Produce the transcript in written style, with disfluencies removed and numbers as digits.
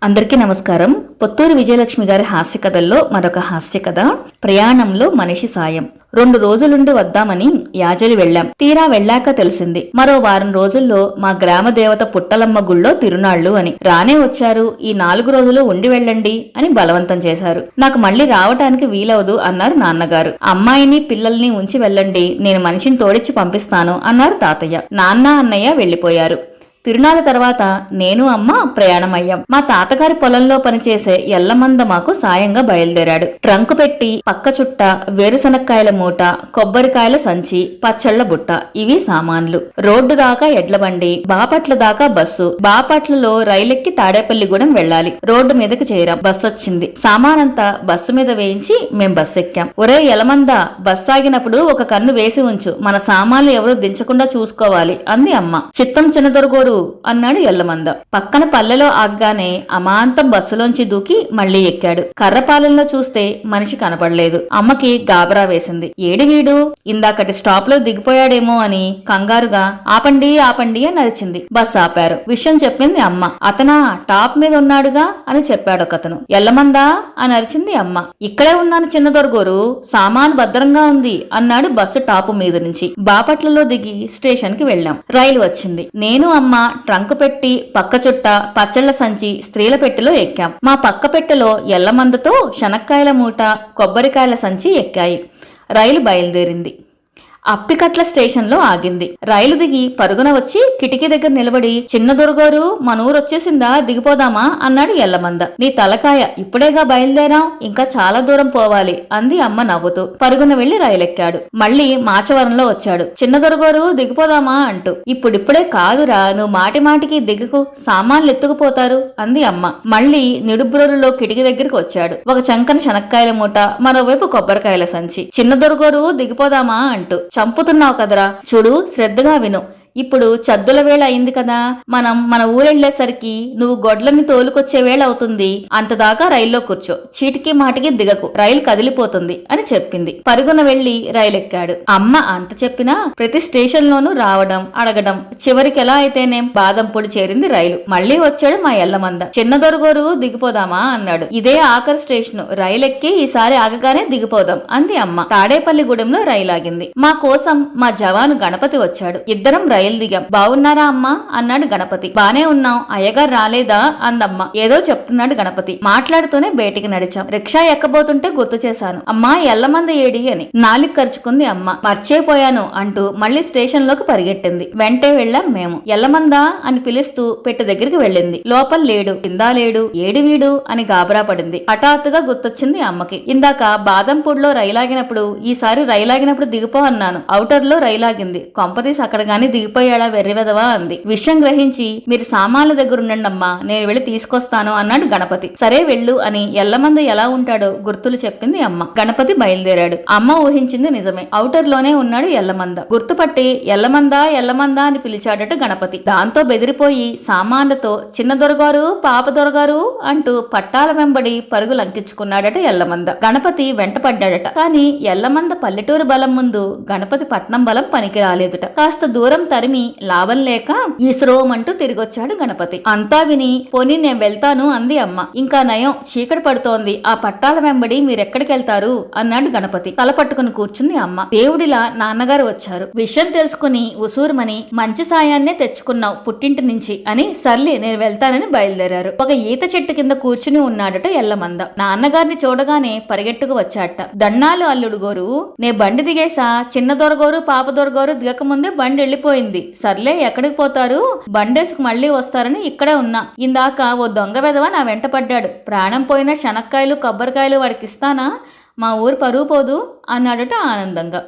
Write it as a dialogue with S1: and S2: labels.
S1: అందరికీ నమస్కారం. పొత్తూరు విజయలక్ష్మి గారి హాస్య కథల్లో మరొక హాస్య కథ ప్రయాణంలో మనిషి సాయం. 2 రోజులుండి వద్దామని యాజలి వెళ్ళాం. తీరా వెళ్ళాక తెలిసింది మరో వారం రోజుల్లో మా గ్రామ దేవత పుట్టలమ్మ గుళ్ళో తిరునాళ్లు అని. రానే వచ్చారు. ఈ 4 రోజులు ఉండి వెళ్ళండి అని బలవంతం చేశారు. నాకు మళ్లీ రావటానికి వీలవదు అన్నారు నాన్నగారు. అమ్మాయిని పిల్లల్ని ఉంచి వెళ్ళండి, నేను మనిషిని తోడిచ్చి పంపిస్తాను అన్నారు తాతయ్య. నాన్న అన్నయ్య వెళ్లిపోయారు. తిరునాళ్ళ తర్వాత నేను అమ్మ ప్రయాణమయ్యాం. మా తాతగారి పొలంలో పనిచేసే ఎల్లమంద మాకు సాయంగా బయలుదేరాడు. ట్రంకు పెట్టి పక్క చుట్ట, వేరుశనక్కాయల మూట, కొబ్బరికాయల సంచి, పచ్చళ్ల బుట్ట, ఇవి సామాన్లు. రోడ్డు దాకా ఎడ్లబండి, బాపట్ల దాకా బస్సు. బాపట్లలో రైలెక్కి తాడేపల్లిగూడెం వెళ్ళాలి. రోడ్డు మీదకి చేరాం. బస్సు వచ్చింది. సామానంతా బస్సు మీద వేయించి మేం బస్సు ఎక్కాం. ఒరే ఎలమంద, బస్సు ఆగినప్పుడు ఒక కన్ను వేసి ఉంచు, మన సామాన్లు ఎవరూ దించకుండా చూసుకోవాలి అంది అమ్మ. చిత్తం చిన్నదొరగోరు అన్నాడు ఎల్లమంద. పక్కన పల్లెలో ఆగగానే అమాంతం బస్సులోంచి దూకి మళ్లీ ఎక్కాడు. కర్రపాలెంలో చూస్తే మనిషి కనపడలేదు. అమ్మకి గాబరా వేసింది. ఏడి వీడు, ఇందాకటి స్టాప్ లో దిగిపోయాడేమో అని కంగారుగా ఆపండి ఆపండి అని అరిచింది. బస్ ఆపారు. విషయం చెప్పింది అమ్మ. అతనా టాప్ మీద ఉన్నాడుగా అని చెప్పాడొకతను. ఎల్లమందా అని అరిచింది అమ్మ. ఇక్కడే ఉన్నాను చిన్నదొరగోరు, సామాను భద్రంగా ఉంది అన్నాడు బస్సు టాపు మీద నుంచి. బాపట్లలో దిగి స్టేషన్ కి వెళ్ళాం. రైలు వచ్చింది. నేను అమ్మ ట్రంక్ పెట్టి పక్క చుట్ట, పచ్చళ్ల సంచి, స్త్రీల పెట్టెలో ఎక్కాం. మా పక్క పెట్టెలో ఎల్లమందతో శనక్కాయల మూట, కొబ్బరికాయల సంచి ఎక్కాయి. రైలు బయలుదేరింది. అప్పికట్ల స్టేషన్లో ఆగింది. రైలు దిగి పరుగున వచ్చి కిటికీ దగ్గర నిలబడి, చిన్న దొరగారు మనూరొచ్చేసిందా, దిగిపోదామా అన్నాడు ఎల్లమంద. నీ తలకాయ, ఇప్పుడేగా బయలుదేరాం, ఇంకా చాలా దూరం పోవాలి అంది అమ్మ నవ్వుతూ. పరుగున వెళ్లి రైలెక్కాడు. మళ్లీ మాచవరంలో వచ్చాడు. చిన్న దొరగారు దిగిపోదామా అంటూ. ఇప్పుడిప్పుడే కాదురా, నువ్వు మాటి మాటికి దిగుకు, సామాన్లు ఎత్తుకుపోతారు అంది అమ్మ. మళ్లీ నిడుబ్రోలులో కిటికీ దగ్గరికి వచ్చాడు. ఒక చంకన శనక్కాయల మూట, మరోవైపు కొబ్బరికాయల సంచి. చిన్న దొరగారు దిగిపోదామా అంటూ. చంపుతున్నావు కదరా, చూడు శ్రద్ధగా విను. ఇప్పుడు చద్దుల వేళ అయింది కదా, మనం మన ఊరెళ్లేసరికి నువ్వు గొడ్లని తోలుకొచ్చే వేళ అవుతుంది. అంతదాకా రైల్లో కూర్చో, చీటికి మాటికి దిగకు, రైలు కదిలిపోతుంది అని చెప్పింది. పరుగున వెళ్లి రైలెక్కాడు. అమ్మ అంత చెప్పినా ప్రతి స్టేషన్ లోనూ రావడం, అడగడం, చివరికి ఎలా అయితేనేం బాదంపొడి చేరింది రైలు. మళ్లీ వచ్చాడు మా ఎల్లమంద. చిన్న దొరగోరు దిగిపోదామా అన్నాడు. ఇదే ఆఖరి స్టేషన్, రైలెక్కి ఈసారి ఆగగానే దిగిపోదాం అంది అమ్మ. తాడేపల్లిగూడెంలో రైలాగింది. మా కోసం మా జవాను గణపతి వచ్చాడు. ఇద్దరం రైలు దిగాం. బావున్నారా అమ్మా అన్నాడు గణపతి. బానే ఉన్నాం, అయ్యగారు రాలేదా అందమ్మ. ఏదో చెప్తున్నాడు గణపతి. మాట్లాడుతూనే బయటికి నడిచాం. రిక్షా ఎక్కబోతుంటే గుర్తు చేశాను. అమ్మా ఎల్లమంద ఏడి అని. నాలిక కరుచుకుంది అమ్మ. మర్చిపోయాను అంటూ మళ్లీ స్టేషన్ లోకి పరిగెట్టింది. వెంటే వెళ్ళాం మేము. ఎల్లమందా అని పిలుస్తూ పెట్టె దగ్గరికి వెళ్ళింది. లోపల లేడు, కిందా లేడు, ఏడి వీడు అని గాబరా పడింది. హఠాత్తుగా గుర్తొచ్చింది అమ్మకి. ఇందాక బాదంపూడిలో రైలాగినప్పుడు, ఈసారి రైలాగినప్పుడు దిగిపో అన్నాను. ఔటర్ లో రైలాగింది, కొంపతీసి అక్కడ గాని దిగిపోయాడా వెర్రివెదవా అంది. విషయం గ్రహించి, మీరు సామాన్ల దగ్గర ఉండండి అమ్మా, నేను వెళ్లి తీసుకొస్తాను అన్నాడు గణపతి. సరే వెళ్ళు అని ఎల్లమంద ఎలా ఉంటాడో గుర్తులు చెప్పింది అమ్మ. గణపతి బయలుదేరాడు. అమ్మ ఊహించింది నిజమే. ఔటర్ లోనే ఉన్నాడు ఎల్లమంద. గుర్తుపట్టి ఎల్లమందా ఎల్లమందా అని పిలిచాడట గణపతి. దాంతో బెదిరిపోయి సామాన్లతో చిన్న దొరగారు, పాప దొరగారు అంటూ పట్టాల వెంబడి పరుగు లంకించుకున్నాడట ఎల్లమంద. గణపతి వెంటపడ్డాడట. కాని ఎల్లమంద పల్లెటూరు బలం ముందు గణపతి పట్నం బలం పనికి రాలేదుట. కాస్త దూరం తరిమి లాభం లేక ఈశ్రోమంటూ తిరిగొచ్చాడు గణపతి. అంతా విని, పోనీ నేను వెళ్తాను అంది అమ్మ. ఇంకా నయం, చీకటి పడుతోంది, ఆ పట్టాల వెంబడి మీరెక్కడికెళ్తారు అన్నాడు గణపతి. తల పట్టుకుని కూర్చుంది అమ్మ. దేవుడిలా నాన్నగారు వచ్చారు. విషయం తెలుసుకుని ఉసూరుమని, మంచి సాయాన్నే తెచ్చుకున్నావు పుట్టింటి నుంచి అని, సర్లే నేను వెళ్తానని బయలుదేరారు. ఒక ఈత చెట్టు కింద కూర్చుని ఉన్నాడట ఎల్లమంద. నాన్నగారిని చూడగానే పరిగెట్టుకు వచ్చాట. దండాలు అల్లుడు గోరు, నే బండి దిగేసా, చిన్న దొరగోరు పాప దొరగోరు దిగకముందే బండి వెళ్ళిపోయింది. సర్లే ఎక్కడికి పోతారు, బండేసుకు మళ్లీ వస్తారని ఇక్కడే ఉన్నా. ఇందాక ఓ దొంగ వెధవ నా వెంట పడ్డాడు. ప్రాణం పోయిన శనక్కాయలు కొబ్బరికాయలు వాడికిస్తానా, మా ఊరు పరువు పోదు అన్నాడట ఆనందంగా.